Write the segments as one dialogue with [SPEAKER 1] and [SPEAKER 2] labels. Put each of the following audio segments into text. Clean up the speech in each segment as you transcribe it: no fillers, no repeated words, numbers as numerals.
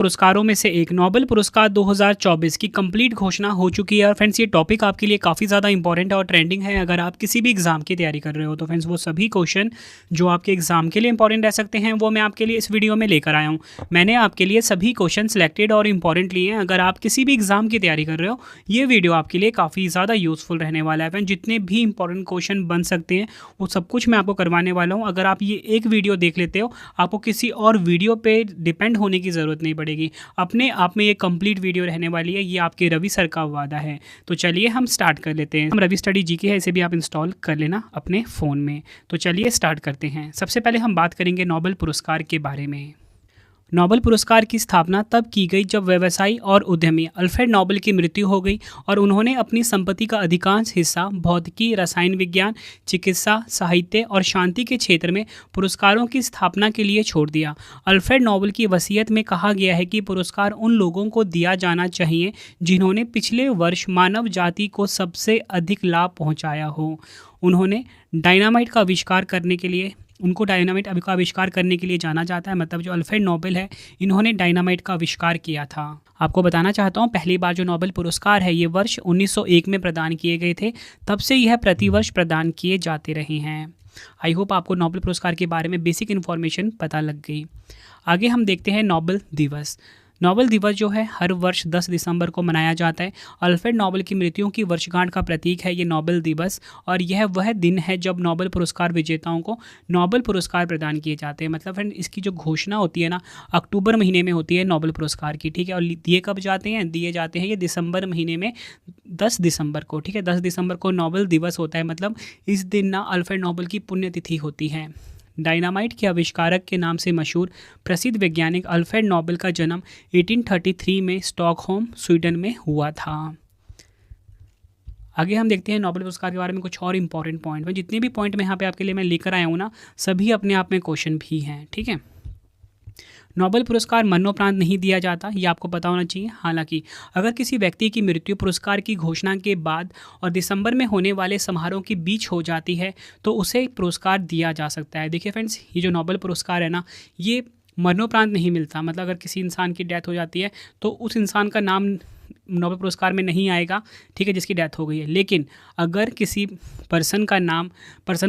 [SPEAKER 1] पुरस्कारों में से एक नोबेल पुरस्कार 2024 की कंप्लीट घोषणा हो चुकी है। और फ्रेंड्स ये टॉपिक आपके लिए काफ़ी ज़्यादा इंपॉर्टेंट है और ट्रेंडिंग है। अगर आप किसी भी एग्जाम की तैयारी कर रहे हो तो फ्रेंड्स वो सभी क्वेश्चन जो आपके एग्जाम के लिए इंपॉर्टेंट रह सकते हैं वो मैं आपके लिए इस वीडियो में लेकर आया हूँ। मैंने आपके लिए सभी क्वेश्चन सिलेक्टेड और इंपॉर्टेंट लिए हैं। अगर आप किसी भी एग्जाम की तैयारी कर रहे हो ये वीडियो आपके लिए काफ़ी ज़्यादा यूजफुल रहने वाला है। फ्रेंड्स जितने भी इंपॉर्टेंट क्वेश्चन बन सकते हैं वो सब कुछ मैं आपको करवाने वाला हूँ। अगर आप ये एक वीडियो देख लेते हो आपको किसी और वीडियो पे डिपेंड होने की ज़रूरत नहीं पड़ेगी। अपने आप में ये कंप्लीट वीडियो रहने वाली है। ये आपके रवि सर का वादा है। तो चलिए हम स्टार्ट कर लेते हैं। हम रवि स्टडी जीके है, इसे भी आप इंस्टॉल कर लेना अपने फ़ोन में। तो चलिए स्टार्ट करते हैं। सबसे पहले हम बात करेंगे नोबेल पुरस्कार के बारे में। नोबेल पुरस्कार की स्थापना तब की गई जब व्यवसायी और उद्यमी अल्फ्रेड नोबेल की मृत्यु हो गई और उन्होंने अपनी संपत्ति का अधिकांश हिस्सा भौतिकी, रसायन विज्ञान, चिकित्सा, साहित्य और शांति के क्षेत्र में पुरस्कारों की स्थापना के लिए छोड़ दिया। अल्फ्रेड नोबेल की वसीयत में कहा गया है कि पुरस्कार उन लोगों को दिया जाना चाहिए जिन्होंने पिछले वर्ष मानव जाति को सबसे अधिक लाभ पहुँचाया हो। उन्होंने डायनामाइट का आविष्कार करने के लिए उनको डायनामाइट का आविष्कार करने के लिए जाना जाता है। मतलब जो अल्फ्रेड नोबेल है इन्होंने डायनामाइट का आविष्कार किया था। आपको बताना चाहता हूँ पहली बार जो नोबेल पुरस्कार है ये वर्ष 1901 में प्रदान किए गए थे। तब से यह प्रतिवर्ष प्रदान किए जाते रहे हैं। आई होप आपको नोबेल पुरस्कार के बारे में बेसिक इन्फॉर्मेशन पता लग गई। आगे हम देखते हैं नोबेल दिवस। नोबेल दिवस जो है हर वर्ष 10 दिसंबर को मनाया जाता है। अल्फ्रेड नोबेल की मृत्यु की वर्षगांठ का प्रतीक है ये नोबेल दिवस। और यह वह दिन है जब नोबेल पुरस्कार विजेताओं को नोबेल पुरस्कार प्रदान किए जाते हैं। मतलब फ्रेंड इसकी जो घोषणा होती है ना अक्टूबर महीने में होती है नोबेल पुरस्कार की, ठीक है। और दिए कब जाते हैं? दिए जाते हैं ये दिसंबर महीने में 10 दिसंबर को, ठीक है। 10 दिसंबर को नोबेल दिवस होता है। मतलब इस दिन ना अल्फ्रेड नोबेल की पुण्यतिथि होती है। डायनामाइट के आविष्कारक के नाम से मशहूर प्रसिद्ध वैज्ञानिक अल्फ्रेड नोबेल का जन्म 1833 में स्टॉकहोम, स्वीडन में हुआ था। आगे हम देखते हैं नोबेल पुरस्कार के बारे में कुछ और इंपॉर्टेंट पॉइंट में। जितने भी पॉइंट में यहाँ पे आपके लिए मैं लेकर आया हूँ ना सभी अपने आप में क्वेश्चन भी हैं, ठीक है। नोबेल पुरस्कार मरणोपरांत नहीं दिया जाता, ये आपको पता होना चाहिए। हालांकि अगर किसी व्यक्ति की मृत्यु पुरस्कार की घोषणा के बाद और दिसंबर में होने वाले समारोह के बीच हो जाती है तो उसे पुरस्कार दिया जा सकता है। देखिए फ्रेंड्स ये जो नोबेल पुरस्कार है ना ये मरणोपरांत नहीं मिलता। मतलब अगर किसी इंसान की डेथ हो जाती है तो उस इंसान का नाम नोबेल पुरस्कार में नहीं आएगा, ठीक है, जिसकी डेथ हो गई है। लेकिन अगर किसी पर्सन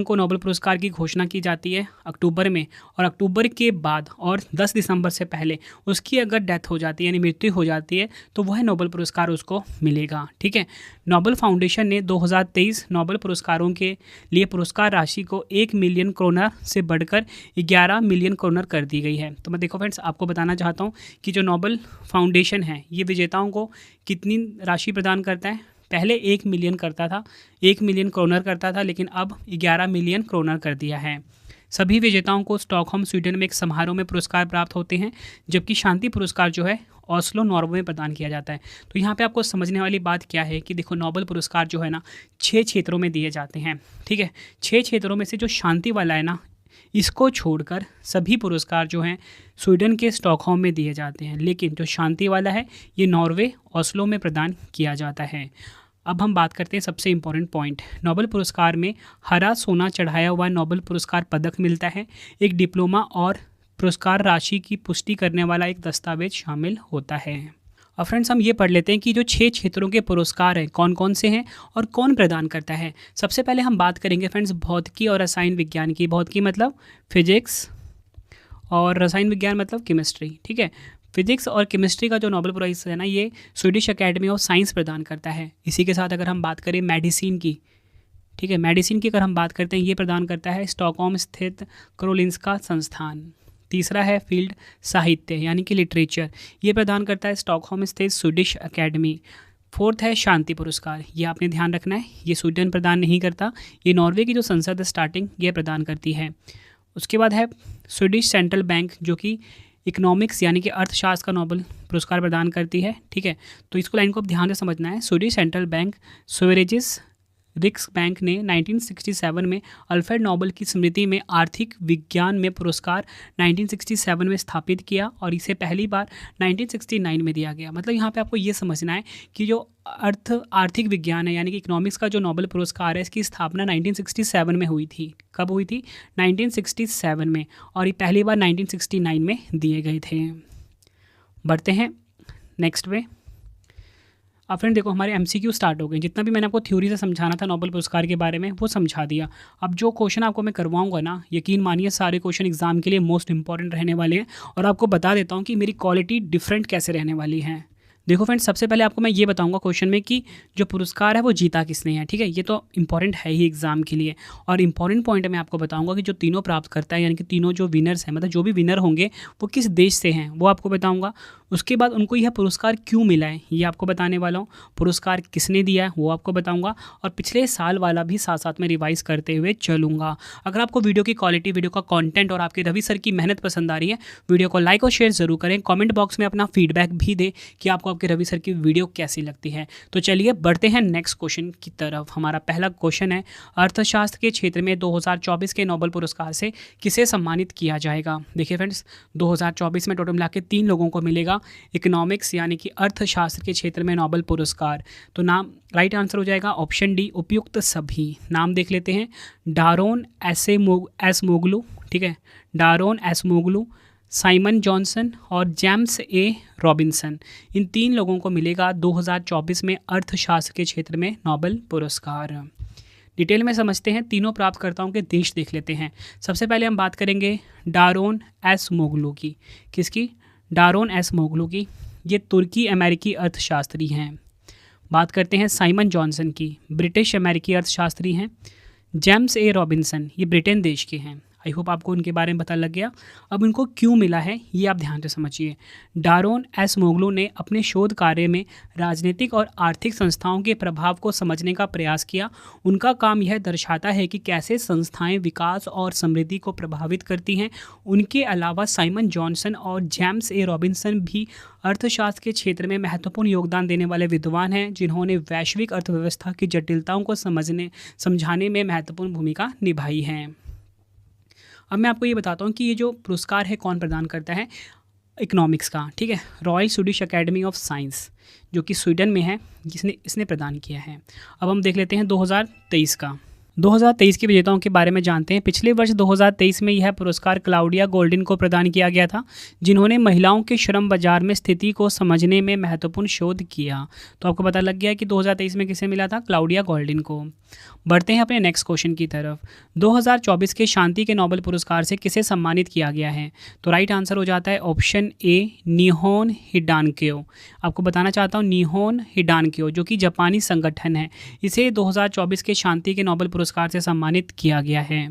[SPEAKER 1] को नोबेल पुरस्कार की घोषणा की जाती है अक्टूबर में और अक्टूबर के बाद और 10 दिसंबर से पहले उसकी अगर डेथ हो जाती है यानी मृत्यु हो जाती है तो वह नोबेल पुरस्कार उसको मिलेगा, ठीक है। नोबेल फाउंडेशन ने 2023 नोबेल पुरस्कारों के लिए पुरस्कार राशि को 1 मिलियन क्रोनर से बढ़कर 11 मिलियन क्रोनर कर दी गई है। तो मैं देखो फ्रेंड्स आपको बताना चाहता हूँ कि जो नोबेल फाउंडेशन है ये विजेताओं को कितनी राशि प्रदान करता है। पहले 1 मिलियन करता था, 1 मिलियन क्रोनर करता था, लेकिन अब 11 मिलियन क्रोनर कर दिया है। सभी विजेताओं को स्टॉकहोम, स्वीडन में एक समारोह में पुरस्कार प्राप्त होते हैं, जबकि शांति पुरस्कार जो है ऑस्लो, नॉर्वे में प्रदान किया जाता है। तो यहाँ पे आपको समझने वाली बात क्या है कि देखो नोबेल पुरस्कार जो है ना 6 क्षेत्रों में दिए जाते हैं, ठीक है। 6 क्षेत्रों में से जो शांति वाला है ना इसको छोड़कर सभी पुरस्कार जो हैं स्वीडन के स्टॉकहोम में दिए जाते हैं। लेकिन जो शांति वाला है ये नॉर्वे, ऑस्लो में प्रदान किया जाता है। अब हम बात करते हैं सबसे इम्पोर्टेंट पॉइंट। नोबेल पुरस्कार में हरा सोना चढ़ाया हुआ नोबेल पुरस्कार पदक मिलता है। एक डिप्लोमा और पुरस्कार राशि की पुष्टि करने वाला एक दस्तावेज शामिल होता है। अब फ्रेंड्स हम ये पढ़ लेते हैं कि जो 6 क्षेत्रों के पुरस्कार हैं कौन कौन से हैं और कौन प्रदान करता है। सबसे पहले हम बात करेंगे फ्रेंड्स भौतिकी और रसायन विज्ञान की। भौतिकी मतलब फिजिक्स और रसायन विज्ञान मतलब केमिस्ट्री, ठीक है। फिजिक्स और केमिस्ट्री का जो नोबेल प्राइज़ है ना ये स्वीडिश एकेडमी ऑफ साइंस प्रदान करता है। इसी के साथ अगर हम बात करें मेडिसिन की, ठीक है, मेडिसिन की अगर हम बात करते हैं ये प्रदान करता है स्टॉकहोम स्थित कारोलिंस्का संस्थान। तीसरा है फील्ड साहित्य यानी कि लिटरेचर, ये प्रदान करता है स्टॉकहोम स्थित स्वीडिश एकेडमी। फोर्थ है शांति पुरस्कार, ये आपने ध्यान रखना है, ये स्वीडन प्रदान नहीं करता, ये नॉर्वे की जो संसद स्टार्टिंग ये प्रदान करती है। उसके बाद है स्वीडिश सेंट्रल बैंक जो कि इकोनॉमिक्स यानी कि अर्थशास्त्र का नोबेल पुरस्कार प्रदान करती है, ठीक है। तो इसको लाइन को आप ध्यान से समझना है। स्वीडिश सेंट्रल बैंक स्वेरेजिस रिक्स बैंक ने 1967 में अल्फ्रेड नोबेल की स्मृति में आर्थिक विज्ञान में पुरस्कार 1967 में स्थापित किया और इसे पहली बार 1969 में दिया गया। मतलब यहाँ पे आपको ये समझना है कि जो आर्थिक विज्ञान है यानी कि इकोनॉमिक्स का जो नोबेल पुरस्कार है इसकी स्थापना 1967 में हुई थी। कब हुई थी? 1967 में, और ये पहली बार 1969 में दिए गए थे। बढ़ते हैं नेक्स्ट पे। अब फ्रेंड देखो हमारे एमसीक्यू स्टार्ट हो गए। जितना भी मैंने आपको थ्योरी से समझाना था नोबेल पुरस्कार के बारे में वो समझा दिया। अब जो क्वेश्चन आपको मैं करवाऊंगा ना, यकीन मानिए सारे क्वेश्चन एग्जाम के लिए मोस्ट इंपॉर्टेंट रहने वाले हैं। और आपको बता देता हूँ कि मेरी क्वालिटी डिफरेंट कैसे रहने वाली है। देखो फ्रेंड्स, सबसे पहले आपको मैं ये बताऊंगा क्वेश्चन में कि जो पुरस्कार है वो जीता किसने है। ठीक है, ये तो इंपॉर्टेंट है ही एग्जाम के लिए। और इंपॉर्टेंट पॉइंट मैं आपको बताऊंगा कि जो तीनों प्राप्त करता है, यानी कि तीनों जो विनर्स हैं, मतलब जो भी विनर होंगे वो किस देश से हैं वो आपको बताऊंगा। उसके बाद उनको यह पुरस्कार क्यों मिला है ये आपको बताने वाला हूँ। पुरस्कार किसने दिया है वो आपको बताऊंगा। और पिछले साल वाला भी साथ साथ में रिवाइज करते हुए चलूँगा। अगर आपको वीडियो की क्वालिटी, वीडियो का कंटेंट और आपके रवि सर की मेहनत पसंद आ रही है, वीडियो को लाइक और शेयर ज़रूर करें। कमेंट बॉक्स में अपना फीडबैक भी दें कि आपको आपके रवि सर की वीडियो कैसी लगती है। तो चलिए बढ़ते हैं नेक्स्ट क्वेश्चन की तरफ। हमारा पहला क्वेश्चन है, अर्थशास्त्र के क्षेत्र में 2024 के नोबेल पुरस्कार से किसे सम्मानित किया जाएगा। देखिए फ्रेंड्स, 2024 में टोटल मिला के 3 लोगों को मिलेगा इकोनॉमिक्स यानी कि अर्थशास्त्र के क्षेत्र में नोबेल पुरस्कार। तो नाम राइट आंसर हो जाएगा ऑप्शन डी, उपयुक्त सभी। नाम देख लेते हैं, डारोन एसमोग्लू, ठीक है, डारोन एसमोग्लू, साइमन जॉनसन और जेम्स ए रॉबिन्सन। इन 3 लोगों को मिलेगा 2024 में अर्थशास्त्र के क्षेत्र में नोबेल पुरस्कार। डिटेल में समझते हैं, तीनों प्राप्तकर्ताओं के देश देख लेते हैं। सबसे पहले हम बात करेंगे डारोन एसमोग्लू की। किसकी? डारोन एसमोग्लू की। ये तुर्की अमेरिकी अर्थशास्त्री हैं। बात करते हैं साइमन जॉनसन की, ब्रिटिश अमेरिकी अर्थशास्त्री हैं। जेम्स ए रॉबिन्सन, ये ब्रिटेन देश के हैं। आई होप आपको उनके बारे में पता लग गया। अब इनको क्यों मिला है ये आप ध्यान से समझिए। डारोन एसमोग्लू ने अपने शोध कार्य में राजनीतिक और आर्थिक संस्थाओं के प्रभाव को समझने का प्रयास किया। उनका काम यह दर्शाता है कि कैसे संस्थाएं विकास और समृद्धि को प्रभावित करती हैं। उनके अलावा साइमन जॉनसन और जेम्स ए रॉबिन्सन भी अर्थशास्त्र के क्षेत्र में महत्वपूर्ण योगदान देने वाले विद्वान हैं, जिन्होंने वैश्विक अर्थव्यवस्था की जटिलताओं को समझाने में महत्वपूर्ण भूमिका निभाई है। अब मैं आपको ये बताता हूँ कि ये जो पुरस्कार है कौन प्रदान करता है, इकोनॉमिक्स का, ठीक है, royal Swedish academy of science जो कि स्वीडन में है, इसने प्रदान किया है। अब हम देख लेते हैं 2023 का। 2023 के विजेताओं के बारे में जानते हैं। पिछले वर्ष 2023 में यह पुरस्कार क्लाउडिया गोल्डिन को प्रदान किया गया था, जिन्होंने महिलाओं के श्रम बाजार में स्थिति को समझने में महत्वपूर्ण शोध किया। तो आपको पता लग गया कि 2023 में किसे मिला था, क्लाउडिया गोल्डिन को। बढ़ते हैं अपने नेक्स्ट क्वेश्चन की तरफ। 2024 के शांति के नोबेल पुरस्कार से किसे सम्मानित किया गया है। तो राइट आंसर हो जाता है ऑप्शन ए, निहोन हिडानक्यो। आपको बताना चाहता हूँ, निहोन हिडानक्यो जो कि जापानी संगठन है, इसे 2024 के शांति के नोबेल पुरस्कार से सम्मानित किया गया है।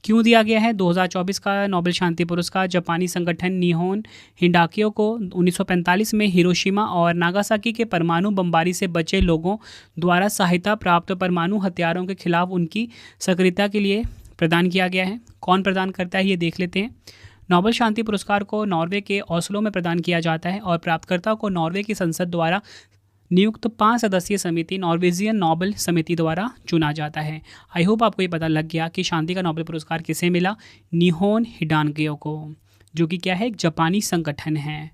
[SPEAKER 1] क्यों दिया गया है 2024 का नोबेल शांति पुरस्कार? जापानी संगठन निहोन हिडानक्यो को 1945 में हिरोशिमा और नागासाकी के परमाणु बमबारी से बचे लोगों द्वारा सहायता प्राप्त परमाणु हथियारों के खिलाफ उनकी सक्रियता के लिए प्रदान किया गया है। कौन प्रदान करता है ये देख लेते हैं। नोबेल शांति पुरस्कार को नॉर्वे के ओस्लो में प्रदान किया जाता है और प्राप्तकर्ता को नॉर्वे की संसद द्वारा नियुक्त 5 सदस्यीय समिति नॉर्वेजियन नोबेल समिति द्वारा चुना जाता है। आई होप आपको ये पता लग गया कि शांति का नोबेल पुरस्कार किसे मिला, निहोन हिडानक्यो को, जो कि क्या है, एक जापानी संगठन है।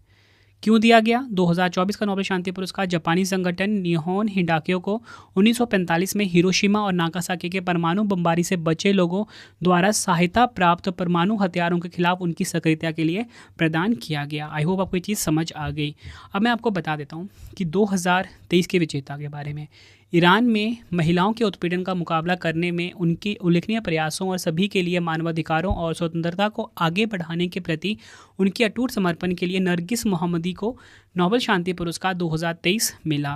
[SPEAKER 1] क्यों दिया गया 2024 का नोबेल शांति पुरस्कार जापानी संगठन निहोन हिडानक्यो को 1945 में हिरोशिमा और नागासाकी के परमाणु बमबारी से बचे लोगों द्वारा सहायता प्राप्त परमाणु हथियारों के खिलाफ उनकी सक्रियता के लिए प्रदान किया गया। आई होप आपको ये चीज़ समझ आ गई। अब मैं आपको बता देता हूँ कि 2023 के विजेता के बारे में। ईरान में महिलाओं के उत्पीड़न का मुकाबला करने में उनके उल्लेखनीय प्रयासों और सभी के लिए मानवाधिकारों और स्वतंत्रता को आगे बढ़ाने के प्रति उनके अटूट समर्पण के लिए नरगिस मोहम्मदी को नोबेल शांति पुरस्कार 2023 मिला।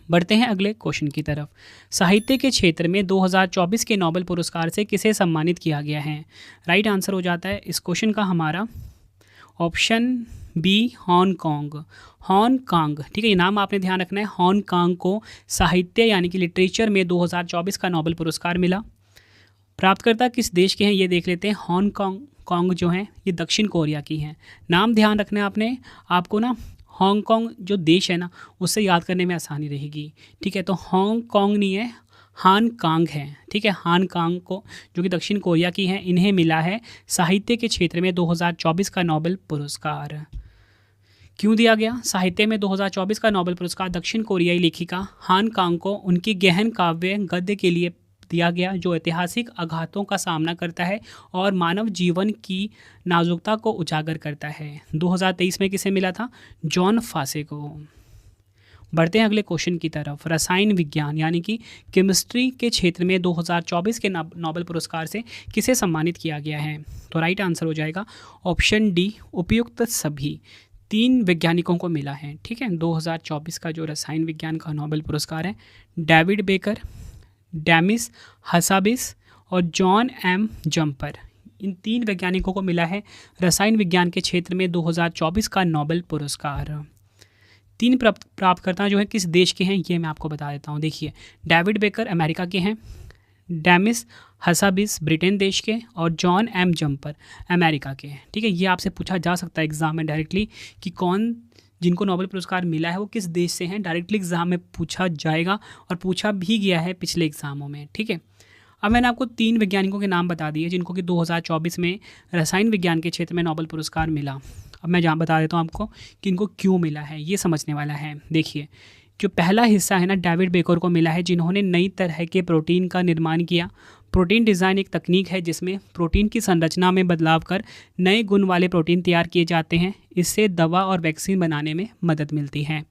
[SPEAKER 1] बढ़ते हैं अगले क्वेश्चन की तरफ। साहित्य के क्षेत्र में 2024 के नोबेल पुरस्कार से किसे सम्मानित किया गया है। राइट आंसर हो जाता है इस क्वेश्चन का हमारा ऑप्शन बी, हांगकांग। हांगकांग, ठीक है, ये नाम आपने ध्यान रखना है। हांगकांग को साहित्य यानी कि लिटरेचर में 2024 का नोबेल पुरस्कार मिला। प्राप्तकर्ता किस देश के हैं ये देख लेते हैं। हांगकांग जो है ये दक्षिण कोरिया की हैं। नाम ध्यान रखना है आपने, आपको ना हांगकांग जो देश है ना उससे याद करने में आसानी रहेगी। ठीक है, तो हांगकांग नहीं है, हांगकांग है। ठीक है, हांगकांग को जो कि दक्षिण कोरिया की हैं, इन्हें मिला है साहित्य के क्षेत्र में 2024 का नोबेल पुरस्कार। क्यों दिया गया साहित्य में 2024 का नोबेल पुरस्कार दक्षिण कोरियाई लेखिका हांगकांग को उनकी गहन काव्य गद्य के लिए दिया गया जो ऐतिहासिक आघातों का सामना करता है और मानव जीवन की नाजुकता को उजागर करता है। 2023 में किसे मिला था? जॉन फासे को। बढ़ते हैं अगले क्वेश्चन की तरफ। रसायन विज्ञान यानी कि केमिस्ट्री के क्षेत्र में 2024 के नोबेल पुरस्कार से किसे सम्मानित किया गया है? तो राइट आंसर हो जाएगा ऑप्शन डी, उपयुक्त सभी। 3 वैज्ञानिकों को मिला है, ठीक है। 2024 का जो रसायन विज्ञान का नोबेल पुरस्कार है, डेविड बेकर, डेमिस हसाबिस और जॉन एम जम्पर, इन 3 वैज्ञानिकों को मिला है रसायन विज्ञान के क्षेत्र में 2024 का नोबेल पुरस्कार। 3 प्राप्तकर्ता जो हैं किस देश के हैं ये मैं आपको बता देता हूँ। देखिए, डेविड बेकर अमेरिका के हैं, डेमिस हसाबिस ब्रिटेन देश के और जॉन एम जम्पर अमेरिका के हैं, ठीक है। ये आपसे पूछा जा सकता है एग्जाम में डायरेक्टली कि कौन जिनको नोबेल पुरस्कार मिला है वो किस देश से हैं, डायरेक्टली एग्जाम में पूछा जाएगा और पूछा भी गया है पिछले एग्जामों में, ठीक है। अब मैंने आपको 3 वैज्ञानिकों के नाम बता दिए जिनको कि 2024 में रसायन विज्ञान के क्षेत्र में नोबेल पुरस्कार मिला। अब मैं जहाँ बता देता हूँ आपको कि इनको क्यों मिला है, ये समझने वाला है। देखिए, जो पहला हिस्सा है ना, डेविड बेकर को मिला है जिन्होंने नई तरह के प्रोटीन का निर्माण किया। प्रोटीन डिज़ाइन एक तकनीक है जिसमें प्रोटीन की संरचना में बदलाव कर नए गुण वाले प्रोटीन तैयार किए जाते हैं। इससे दवा और वैक्सीन बनाने में मदद मिलती है।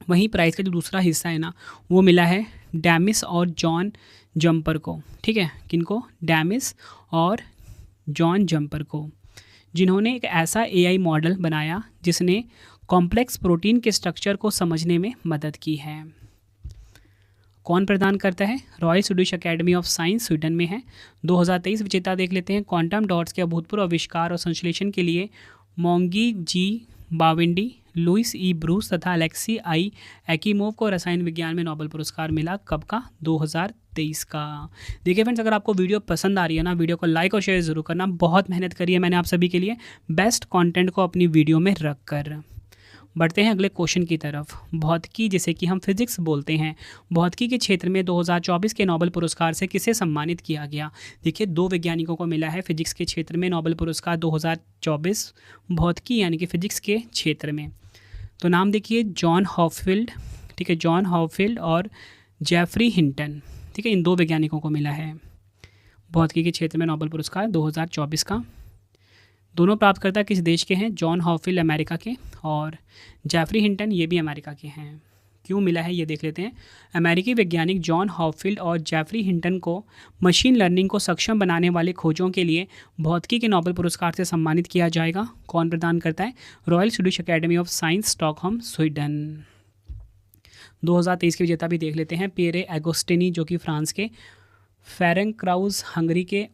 [SPEAKER 1] वहीं प्राइज़ का जो दूसरा हिस्सा है ना, वो मिला है डेमिस और जॉन जम्पर को, ठीक है। किनको? डेमिस और जॉन जम्पर को, जिन्होंने एक ऐसा एआई मॉडल बनाया जिसने कॉम्प्लेक्स प्रोटीन के स्ट्रक्चर को समझने में मदद की है। कौन प्रदान करता है? Royal Swedish academy of science Sweden में है। 2023 विजेता देख लेते हैं। क्वांटम डॉट्स के अभूतपूर्व आविष्कार और संश्लेषण के लिए मोंगी जी बाविंडी, लुइस ई ब्रूस तथा अलेक्सी आई एकीमोव को रसायन विज्ञान में नोबेल पुरस्कार मिला। कब का? 2023 का। देखिए फ्रेंड्स, अगर आपको वीडियो पसंद आ रही है ना, वीडियो को लाइक और शेयर ज़रूर करना। बहुत मेहनत करी है मैंने आप सभी के लिए बेस्ट कंटेंट को अपनी वीडियो में रख कर। बढ़ते हैं अगले क्वेश्चन की तरफ। भौतिकी, जिसे कि हम फिजिक्स बोलते हैं, भौतिकी के क्षेत्र में 2024 के नोबेल पुरस्कार से किसे सम्मानित किया गया? देखिए, 2 वैज्ञानिकों को मिला है फिजिक्स के क्षेत्र में नोबेल पुरस्कार 2024 भौतिकी यानी कि फिजिक्स के क्षेत्र में। तो नाम देखिए, जॉन हॉपफील्ड, ठीक है, जॉन हॉपफील्ड और जेफरी हिंटन, ठीक है। इन 2 वैज्ञानिकों को मिला है भौतिकी के क्षेत्र में नोबेल पुरस्कार 2024 का। दोनों प्राप्तकर्ता किस देश के हैं? जॉन हॉपफील्ड अमेरिका के और जेफरी हिंटन ये भी अमेरिका के हैं। क्यों मिला है ये देख लेते हैं। अमेरिकी वैज्ञानिक जॉन हॉपफील्ड और जेफरी हिंटन को मशीन लर्निंग को सक्षम बनाने वाले खोजों के लिए भौतिकी के नोबेल पुरस्कार से सम्मानित किया जाएगा। कौन प्रदान करता है? Royal Swedish academy of science Stockholm Sweden. 2023 के विजेता भी देख लेते हैं। पियरे एगोस्टिनी जो कि फ्रांस के, फेरेंक्राउज हंगरी के